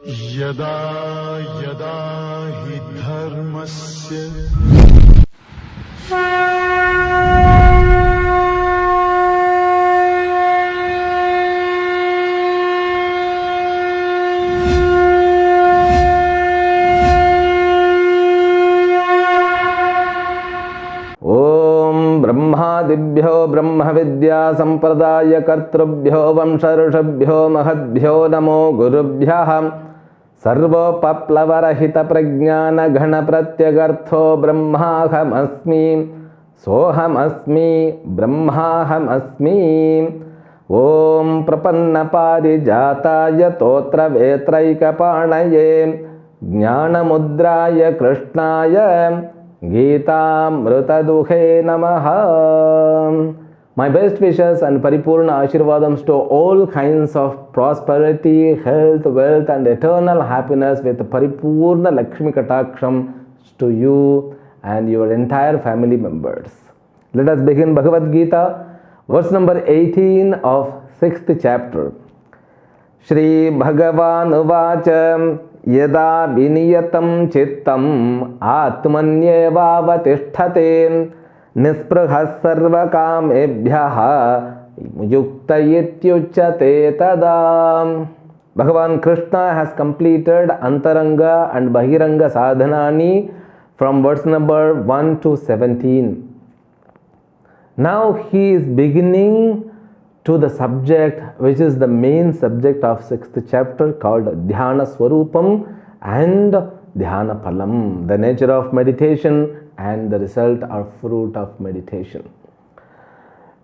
यदा यदा हि धर्मस्य ब्रह्मादिभ्यो ब्रह्मविद्या संप्रदाय कर्तृभ्यो वंशऋषभ्यो महद्भ्यो नमो गुरुभ्यः सर्वोपप्लवरहित प्रज्ञान घन प्रत्यगर्थो ब्रह्माहमस्मि सोहमस्मि ब्रह्माहमस्मि। ओम प्रपन्न पारिजाताय तोत्र वेत्रैकपाणये ज्ञानमुद्राय कृष्णाय गीतामृतदुहे नमः। My best wishes and paripurna ashirvadams to all kinds of prosperity, health, wealth and eternal happiness with paripurna Lakshmi Kataksham to you and your entire family members. Let us begin Bhagavad Gita, verse number 18 of 6th chapter. Shri Bhagavan Uvacha यदा विनियतं चित्तम् आत्मन्येवावतिष्ठते निःस्पृहः सर्वकामेभ्यः युक्त इत्युच्यते तदा. Bhagavan Krishna has completed Antaranga and Bahiranga Sadhanani from verse number 1 to 17. Now he is beginning to the subject which is the main subject of 6th chapter called Dhyana Swarupam and Dhyana Phalam, the nature of meditation and the result or fruit of meditation.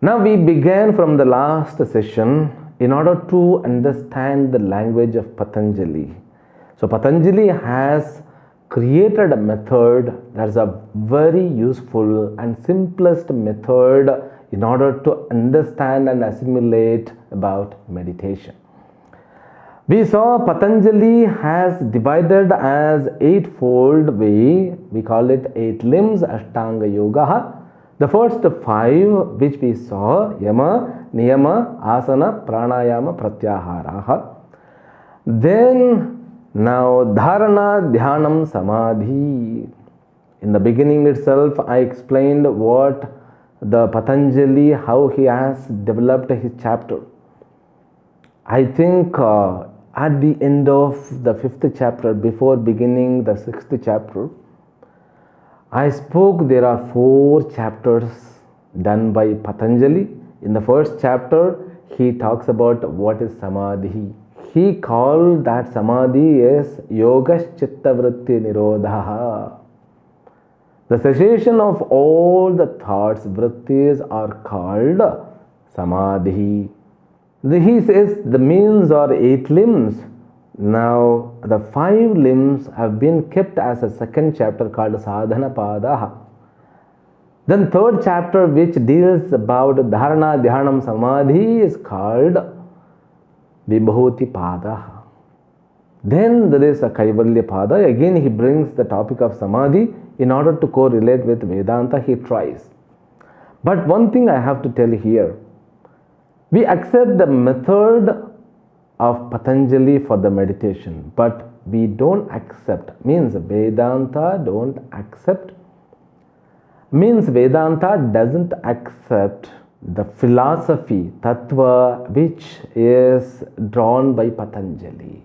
Now we began from the last session in order to understand the language of Patanjali. So Patanjali has created a method that is a very useful and simplest method in order to understand and assimilate about meditation. We saw Patanjali has divided as eightfold way, we call it 8 limbs, Ashtanga Yoga. The first 5 which we saw, Yama, Niyama, Asana, Pranayama, Pratyahara. Then now Dharana, Dhyanam, Samadhi. In the beginning itself I explained what the Patanjali, how he has developed his chapter. I think at the end of the 5th chapter, before beginning the 6th chapter, I spoke there are 4 chapters done by Patanjali. In the first chapter, he talks about what is Samadhi. He called that Samadhi as Yoga Chitta Vritti Nirodha. The cessation of all the thoughts, vrittis are called Samadhi. He says the means are 8 limbs. Now the 5 limbs have been kept as a second chapter called Sadhana Pada. Then third chapter which deals about Dharana, Dhyanam, Samadhi is called Vibhuti Pada. Then there is a Kaivalya Pada. Again he brings the topic of Samadhi. In order to correlate with Vedanta, he tries. But one thing I have to tell here. We accept the method of Patanjali for the meditation, but we don't accept, means Vedanta don't accept, means Vedanta doesn't accept the philosophy, tattva, which is drawn by Patanjali.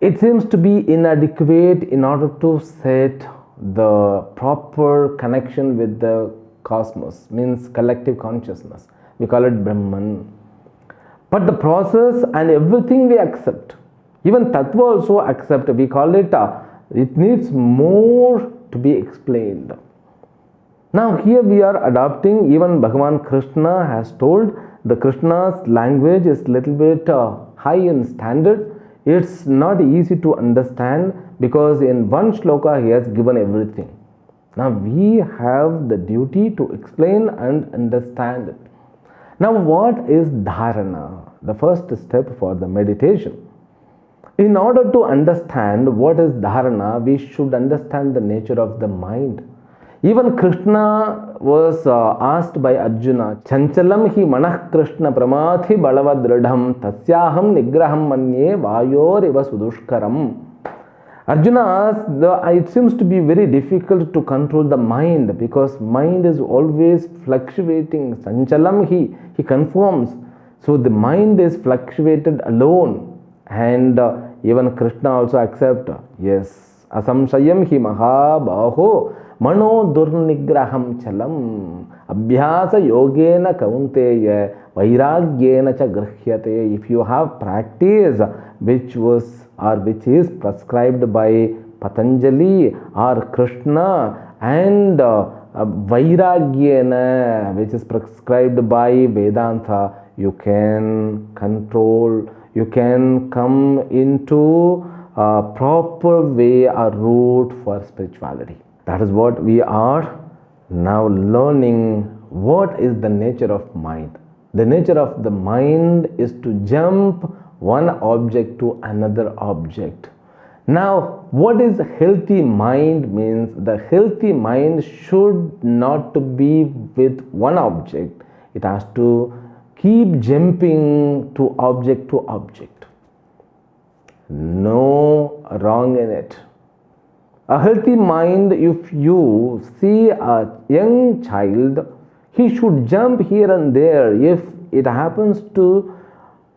It seems to be inadequate in order to set the proper connection with the cosmos, means collective consciousness. We call it Brahman. But the process and everything we accept, even Tattva also accept, we call it, it needs more to be explained. Now here we are adopting, even Bhagavan Krishna has told, the Krishna's language is little bit high in standard. It's not easy to understand because in one shloka he has given everything. Now we have the duty to explain and understand it. Now what is dharana? The first step for the meditation. In order to understand what is dharana, we should understand the nature of the mind. Even Krishna was asked by Arjuna, Chanchalam hi manah Krishna pramathi balavadradham tasyaham nigraham manye vayor eva sudushkaram. Arjuna asked, it seems to be very difficult to control the mind because mind is always fluctuating. Chanchalam he confirms. So the mind is fluctuated alone. And even Krishna also accept, yes, asamshayam hi mahabaho mano durnigraham chalam abhyasa yogena kaunteya vairagyena cha grihyate. If you have practice which is prescribed by Patanjali or Krishna, and vairagyena which is prescribed by Vedanta, you can control, you can come into a proper way or route for spirituality. That is what we are now learning. What is the nature of mind? The nature of the mind is to jump one object to another object. Now, what is healthy mind means? The healthy mind should not to be with one object. It has to keep jumping to object. No wrong in it. A healthy mind, if you see a young child, he should jump here and there. If it happens to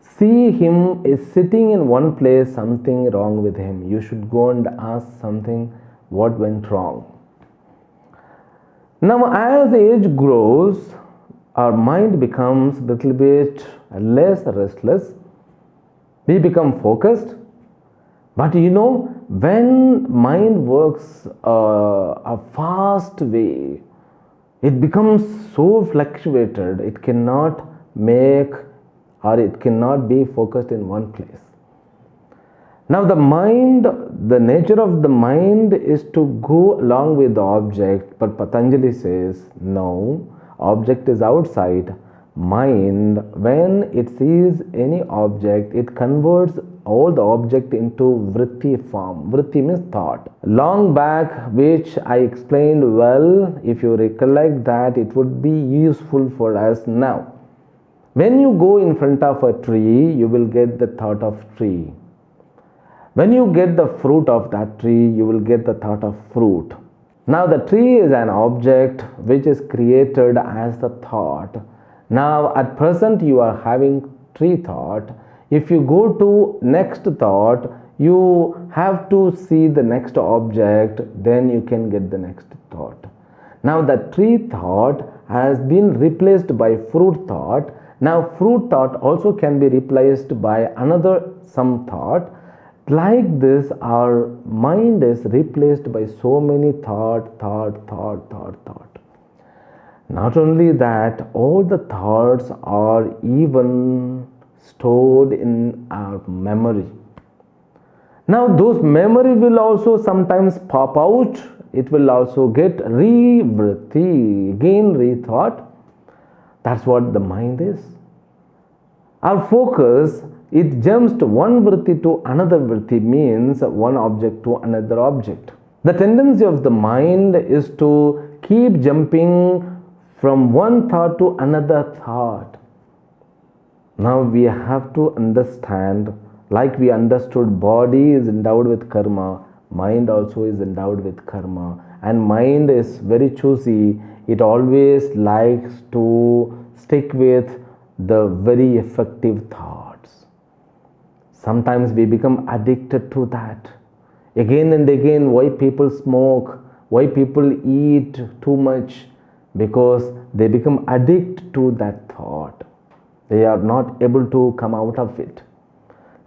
see him is sitting in one place, something wrong with him, you should go and ask something, what went wrong. Now, as age grows, our mind becomes a little bit less restless. We become focused. But when mind works a fast way, it becomes so fluctuated, it cannot make or it cannot be focused in one place. Now the mind, the nature of the mind is to go along with the object, but Patanjali says, no, object is outside. Mind, when it sees any object, it converts all the object into vritti form. Vritti means thought. Long back, which I explained well, if you recollect that, it would be useful for us now. When you go in front of a tree, you will get the thought of tree. When you get the fruit of that tree, you will get the thought of fruit. Now the tree is an object which is created as the thought. Now at present you are having tree thought. If you go to next thought, you have to see the next object, then you can get the next thought. Now the tree thought has been replaced by fruit thought. Now fruit thought also can be replaced by another some thought. Like this, our mind is replaced by so many thought. Not only that, all the thoughts are even stored in our memory. Now those memory will also sometimes pop out. It will also get re-vritti, again rethought. That's what the mind is. Our focus, it jumps to one vritti to another vritti, means one object to another object. The tendency of the mind is to keep jumping from one thought to another thought. Now we have to understand, like we understood body is endowed with karma, mind also is endowed with karma, and mind is very choosy. It always likes to stick with the very effective thoughts. Sometimes we become addicted to that. Again and again, why people smoke, why people eat too much? Because they become addicted to that thought. They are not able to come out of it.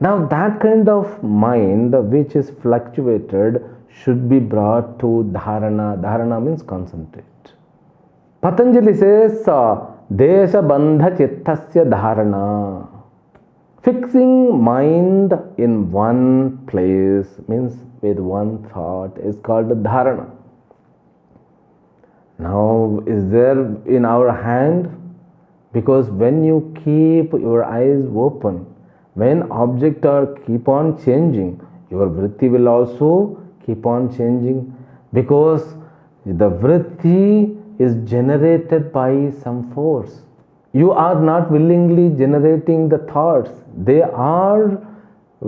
Now that kind of mind which is fluctuated should be brought to dharana. Dharana means concentrate. Patanjali says, Desha bandha chittasya dharana. Fixing mind in one place, means with one thought, is called dharana. Now, is there in our hand? Because when you keep your eyes open, when objects are keep on changing, your vritti will also keep on changing. Because The vritti is generated by some force. You are not willingly generating the thoughts. They are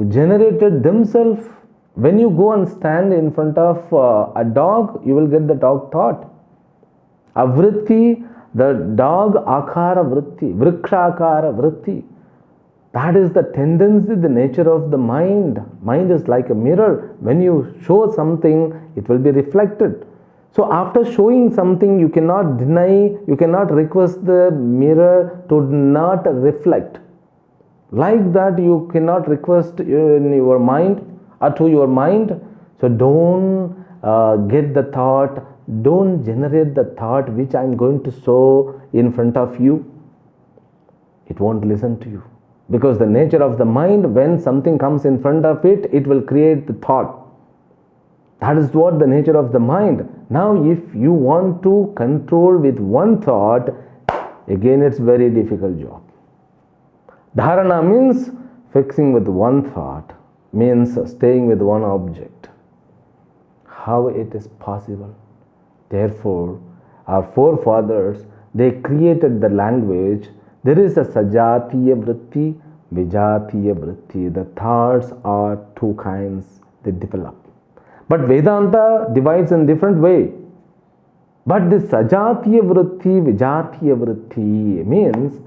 generated themselves. When you go and stand in front of a dog, you will get the dog thought. Avritti, the dog akara vritti, vrikshakara vritti. That is the tendency, the nature of the mind. Mind is like a mirror. When you show something, it will be reflected. So after showing something, you cannot deny, you cannot request the mirror to not reflect. Like that, you cannot request in your mind or to your mind. So don't get the thought, don't generate the thought which I am going to show in front of you. It won't listen to you. Because the nature of the mind, when something comes in front of it, it will create the thought. That is what the nature of the mind. Now, if you want to control with one thought, again it's very difficult job. Dharana means fixing with one thought, means staying with one object. How it is possible? Therefore, our forefathers, they created the language. There is a sajatiya vritti, vijatiya vritti. The thoughts are two kinds, they develop. But Vedanta divides in different way. But this sajatiya vritti, vijatiya vritti means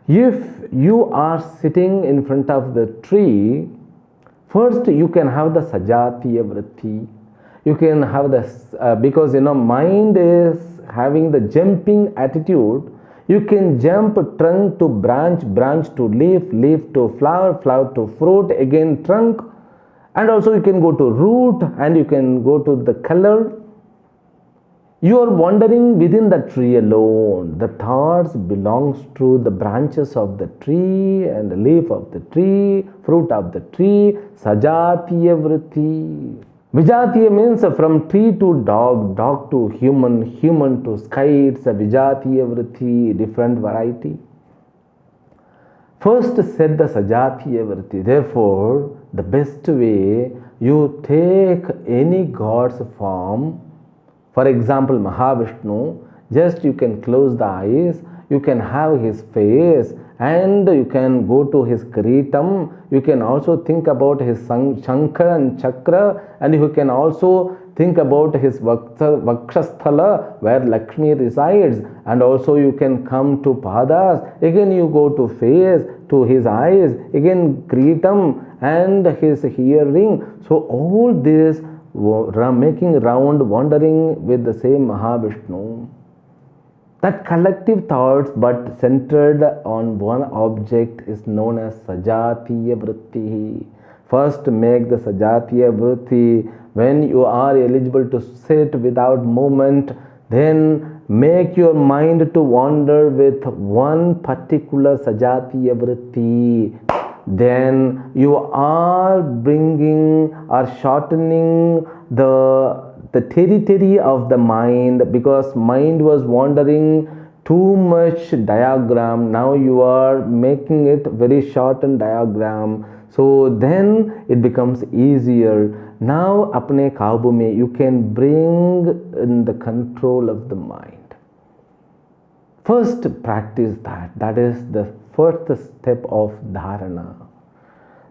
if you are sitting in front of the tree, first you can have the sajatiya vritti. You can have this, because mind is having the jumping attitude. You can jump trunk to branch, branch to leaf, leaf to flower, flower to fruit, again trunk. And also you can go to root and you can go to the color. You are wandering within the tree alone. The thoughts belongs to the branches of the tree and the leaf of the tree, fruit of the tree, sajatiya vritti. Vijatiya means from tree to dog, dog to human, human to sky. It's a vijatiya vritti, different variety. First said the sajatiya vritti. Therefore, the best way, you take any god's form. For example, Mahavishnu, just you can close the eyes, you can have his face, and you can go to his Kiritam. You can also think about his Shankara and Chakra, and you can also think about his Vakshasthala, where Lakshmi resides, and also you can come to Padas. Again you go to face, to his eyes, again Kiritam and his hearing. So all this making round, wandering with the same Mahavishnu. That collective thoughts but centered on one object is known as sajatiya vritti. First make the sajatiya vritti. When you are eligible to sit without movement, then make your mind to wander with one particular sajatiya vritti. Then you are bringing or shortening the territory of the mind, because mind was wandering too much diagram. Now you are making it very shortened diagram. So then it becomes easier. Now apne kabu mein you can bring in the control of the mind. First practice that. That is the first step of dharana.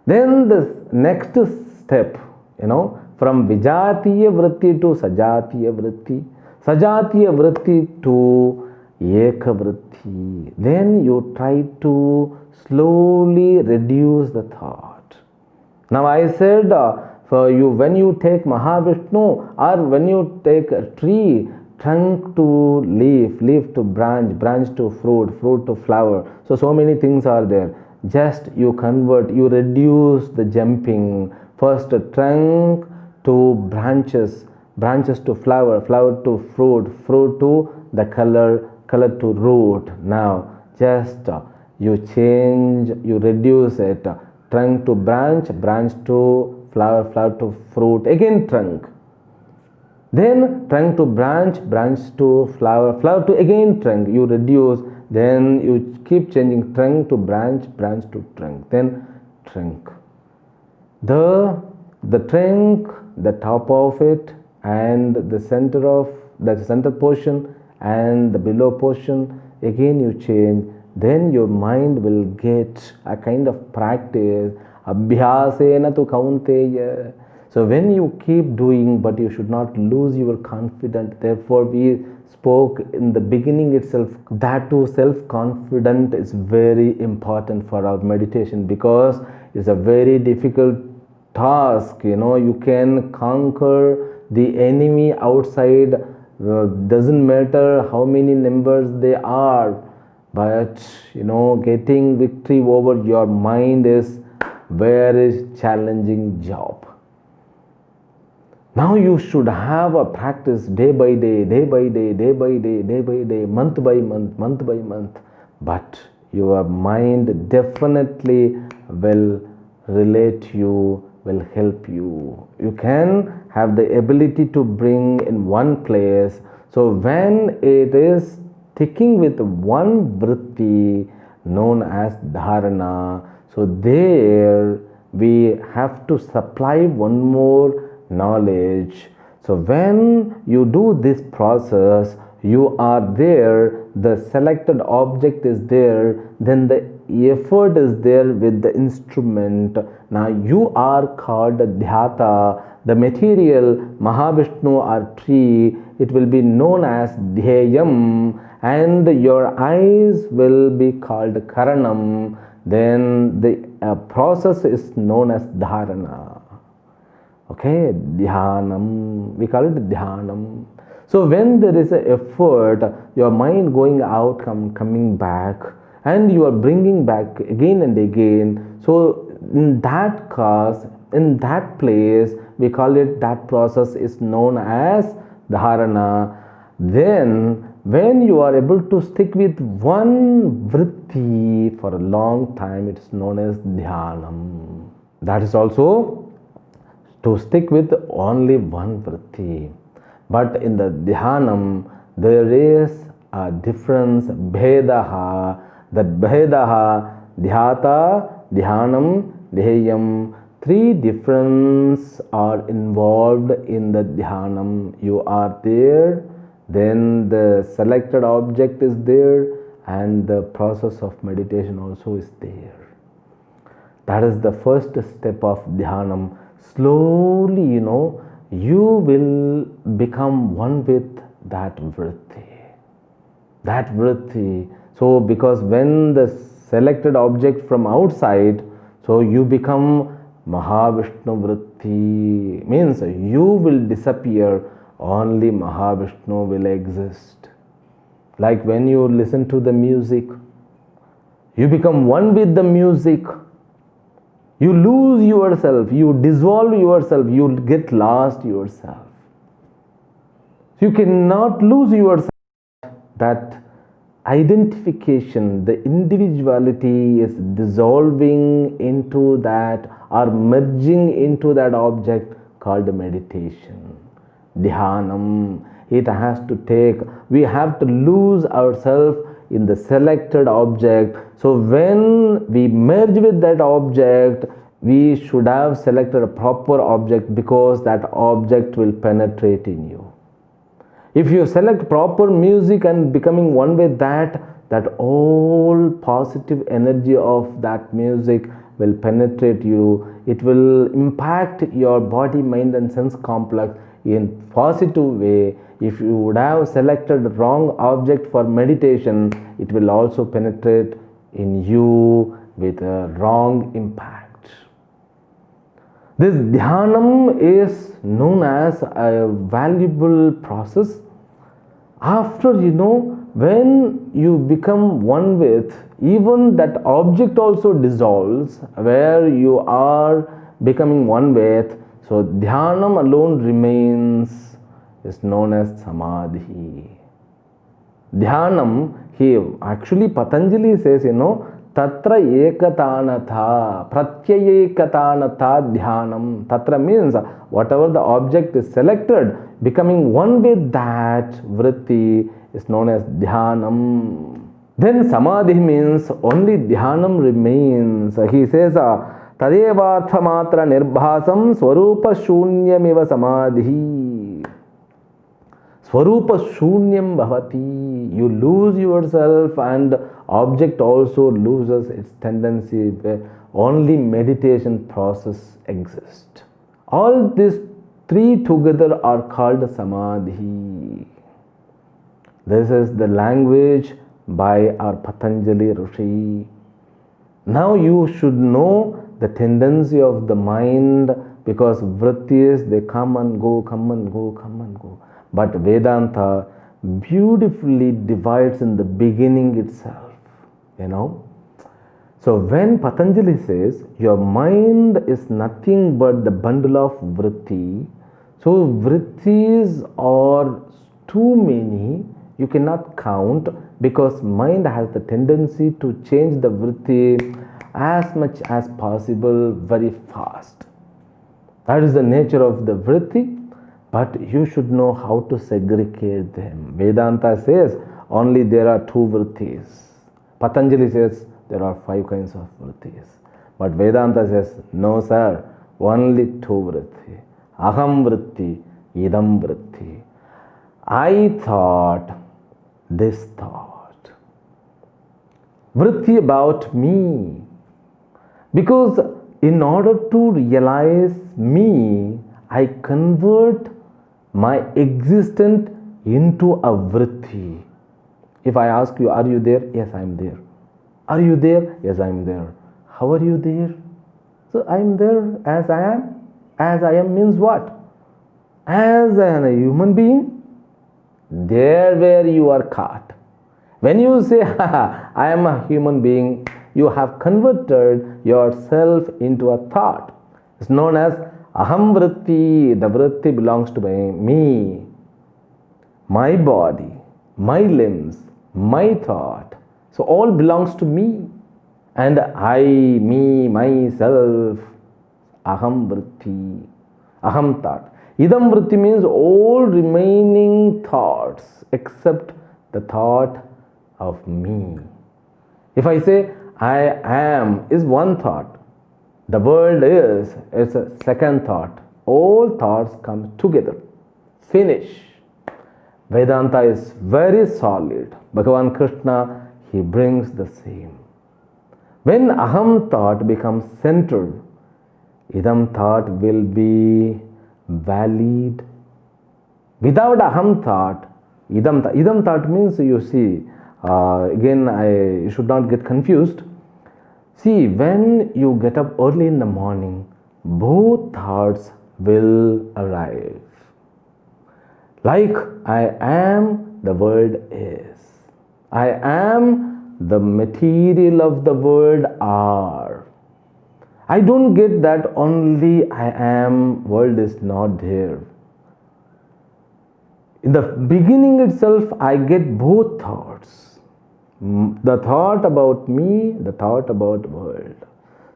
Then the next step, from vijatiya vritti to sajatiya vritti, sajatiya vritti to eka vritti. Then you try to slowly reduce the thought. Now I said for you, when you take Mahavishnu or when you take a tree, trunk to leaf, leaf to branch, branch to fruit, fruit to flower. So many things are there. Just you convert, you reduce the jumping. First trunk to branches, branches to flower, flower to fruit, fruit to the color, color to root. Now just you change, you reduce it. Trunk to branch, branch to flower, flower to fruit, again trunk. Then trunk to branch, branch to flower, flower to again trunk. You reduce, then you keep changing trunk to branch, branch to trunk, then trunk. The trunk, the top of it and the center of the center portion and the below portion, again you change, then your mind will get a kind of practice. Abhyasena tu kaunteya. So when you keep doing, but you should not lose your confidence. Therefore we spoke in the beginning itself that too self-confident is very important for our meditation, because it's a very difficult task. You can conquer the enemy outside, doesn't matter how many numbers they are, but getting victory over your mind is very challenging job. Now you should have a practice day by day, day by day, day by day, day by day, month by month, month by month. But your mind definitely will relate you, will help you. You can have the ability to bring in one place. So when it is sticking with one vritti known as dharana, so there we have to supply one more knowledge. So when you do this process, you are there, the selected object is there, then the effort is there with the instrument. Now you are called dhyata. The material Mahavishnu or tree, it will be known as dhyayam, and your eyes will be called karanam. Then the process is known as dharana. Okay, dhyanam, we call it dhyanam. So when there is an effort, your mind going out, coming back, and you are bringing back again and again. So in that cause, in that place, we call it, that process is known as dharana. Then when you are able to stick with one vritti for a long time, it is known as dhyanam. That is also to stick with only one vritti. But in the dhyanam, there is a difference, bhedaha. That bhedaha, dhyata, dhyanam, dhyayam, three differences are involved in the dhyanam. You are there, then the selected object is there, and the process of meditation also is there. That is the first step of dhyanam. Slowly, you will become one with that vritti. That vritti. So because when the selected object from outside, so you become Mahavishnu vritti, means you will disappear, only Mahavishnu will exist. Like when you listen to the music, you become one with the music. You lose yourself, you dissolve yourself, you get lost yourself. You cannot lose yourself. That identification, the individuality is dissolving into that, or merging into that object called meditation. Dhyanam, it has to take, we have to lose ourselves in the selected object. So when we merge with that object, we should have selected a proper object, because that object will penetrate in you. If you select proper music and becoming one with that, that all positive energy of that music will penetrate you. It will impact your body, mind and sense complex in positive way. If you would have selected wrong object for meditation, it will also penetrate in you with a wrong impact. This dhyanam is known as a valuable process. After, when you become one with, even that object also dissolves, where you are becoming one with. So dhyanam alone remains, is known as samadhi. Dhyanam, actually Patanjali says, Tatra ekatanatha, pratyayekatanatha dhyanam. Tatra means whatever the object is selected, becoming one with that vritti is known as dhyanam. Then samadhi means only dhyanam remains. He says, tadevartha matra nirbhasam swarupa shunyamiva samadhi. Swarupa Shunyam Bhavati. You lose yourself and object also loses its tendency where only meditation process exists. All these three together are called Samadhi. This is the language by our Patanjali Rishi. Now you should know the tendency of the mind, because vrittis, they come and go, come and go, come and go. But Vedanta beautifully divides in the beginning itself, you know. So when Patanjali says your mind is nothing but the bundle of vritti, so vrittis are too many, you cannot count, because mind has the tendency to change the vritti as much as possible very fast. That is the nature of the vritti, but you should know how to segregate them. Vedanta says only there are two vrittis. Patanjali says there are 5 kinds of vrittis. But Vedanta says, no sir, only 2 vritti. Aham vritti, idam vritti. I thought, this thought. Vritti about me. Because in order to realize me, I convert my existence into a vritti. If I ask you, are you there? Yes, I am there. Are you there? Yes, I am there. How are you there? So I am there as I am. As I am means what? As a human being. There where you are caught. When you say, I am a human being, you have converted yourself into a thought. It's known as Aham Vritti. The Vritti belongs to me, my body, my limbs, my thought. So all belongs to me. And I, me, myself, Aham Vritti, Aham thought. Idam Vritti means all remaining thoughts except the thought of me. If I say I am is one thought, the world is, it's a second thought. All thoughts come together. Finish. Vedanta is very solid. Bhagavan Krishna, he brings the same. When aham thought becomes centered, idam thought will be valid. Without aham thought, idam thought means, you see, again you should not get confused. See, when you get up early in the morning, both thoughts will arrive. Like I am, the world is. I am, the material of the world are. I don't get that only I am, world is not there. In the beginning itself, I get both thoughts. The thought about me, the thought about world.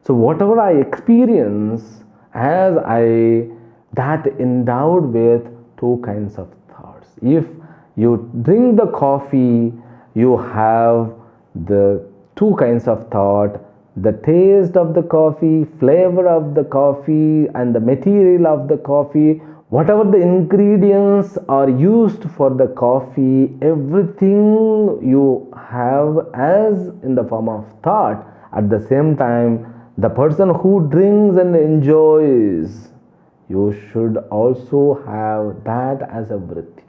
So whatever I experience, as I that endowed with 2 kinds of thoughts. If you drink the coffee, you have the 2 kinds of thought, the taste of the coffee, flavor of the coffee, and the material of the coffee. Whatever the ingredients are used for the coffee, everything you have as in the form of thought. At the same time, the person who drinks and enjoys, you should also have that as a vritti.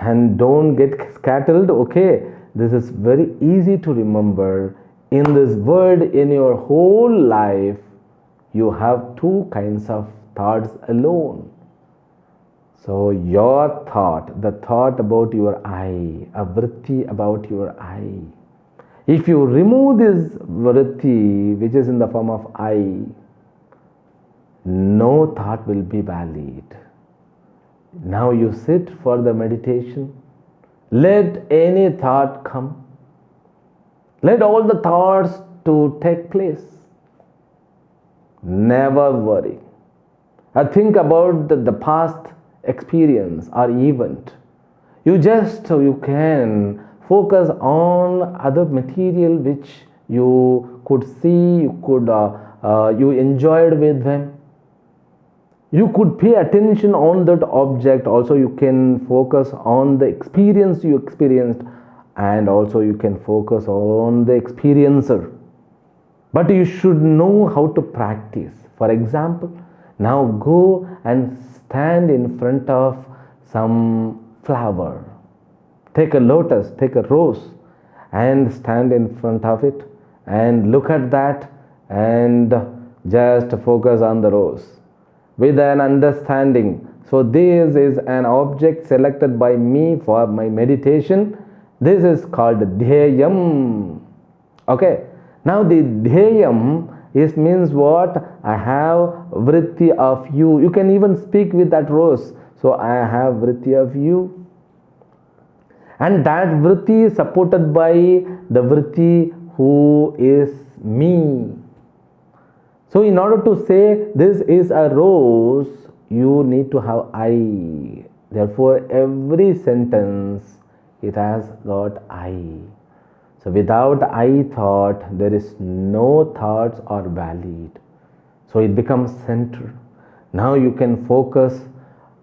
And don't get scattered, okay? This is very easy to remember. In this world, in your whole life, you have 2 kinds of thoughts alone. So your thought, the thought about your I, a vritti about your I. If you remove this vritti, which is in the form of I, no thought will be valid. Now you sit for the meditation. Let any thought come. Let all the thoughts to take place. Never worry. Think about the past experience or event. You can focus on other material which you could see, you enjoyed with them. You could pay attention on that object. Also, you can focus on the experience you experienced, and also you can focus on the experiencer. But you should know how to practice. For example, now go and stand in front of some flower. Take a lotus, take a rose, and stand in front of it and look at that and just focus on the rose with an understanding. So, this is an object selected by me for my meditation. This is called dhyayam. Okay. Now, the dhyayam is means what? I have vritti of you. You can even speak with that rose. So, I have vritti of you. And that vritti is supported by the vritti who is me. So, in order to say this is a rose, you need to have I. Therefore, every sentence it has got I. So, without I thought, there is no thoughts are valid. So, it becomes center. Now, you can focus.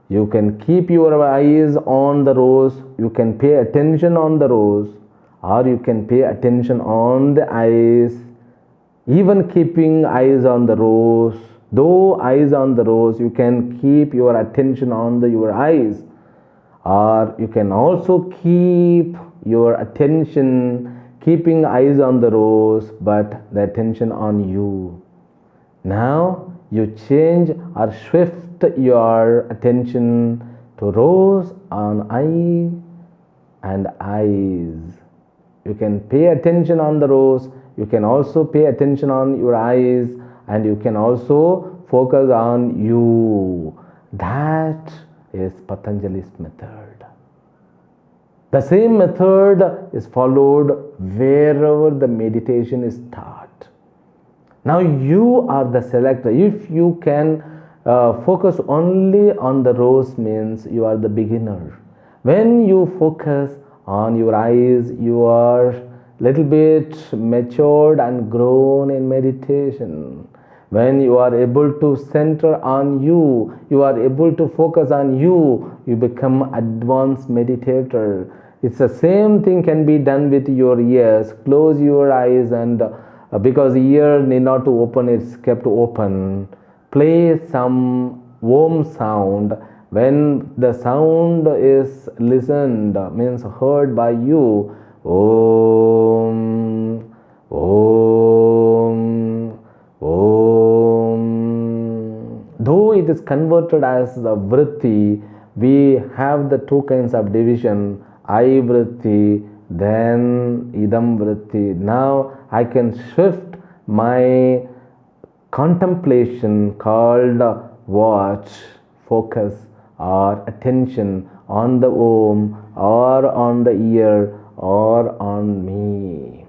You can keep your eyes on the rose. You can pay attention on the rose, or you can pay attention on the eyes. Even keeping eyes on the rose, though eyes on the rose, you can keep your attention on your eyes, or you can also keep your attention keeping eyes on the rose, but the attention on you. Now you change or shift your attention to rose on eye and eyes. You can pay attention on the rose. You can also pay attention on your eyes, and you can also focus on you. That is Patanjali's method. The same method is followed wherever the meditation is taught. Now you are the selector. If you can focus only on the rose, means you are the beginner. When you focus on your eyes, you are little bit matured and grown in meditation. When you are able to center on you, you are able to focus on you, you become advanced meditator. It's the same thing can be done with your ears. Close your eyes, and because the ear need not to open, it's kept open. Play some Om sound. When the sound is listened, means heard by you, Om, Om, Om. Though it is converted as a vritti, we have the two kinds of division, I vritti, then idam vritti. Now I can shift my contemplation called watch, focus or attention on the Om or on the ear or on me.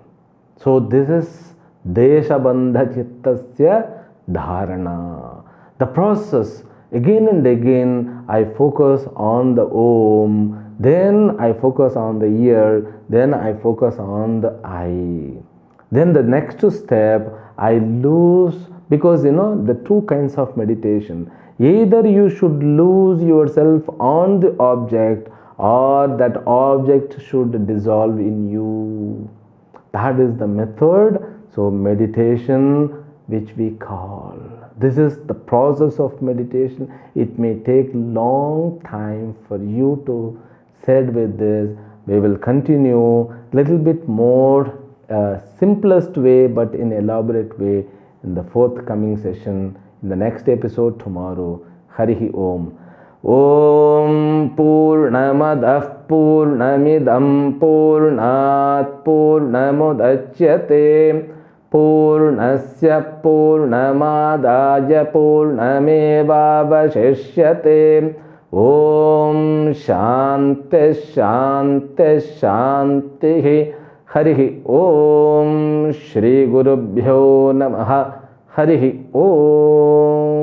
So this is Deshabandha Chittasya Dharana. The process, again and again, I focus on the Om, then I focus on the ear, then I focus on the eye. Then the next step, I lose, because the two kinds of meditation. Either you should lose yourself on the object, or that object should dissolve in you. That is the method. So meditation, which we call. This is the process of meditation. It may take long time for you to sit with this. We will continue little bit more simplest way, but in elaborate way in the forthcoming session, in the next episode tomorrow. Harihi Om. Om Purnamadah Purnamidam Purnat Purnamudachyate Purnasya Purnamadaya Purnamevavashishyate. Om Shanti Shanti Shanti. Harihi Om. Shri Gurubhyo Namaha. Harihi Om.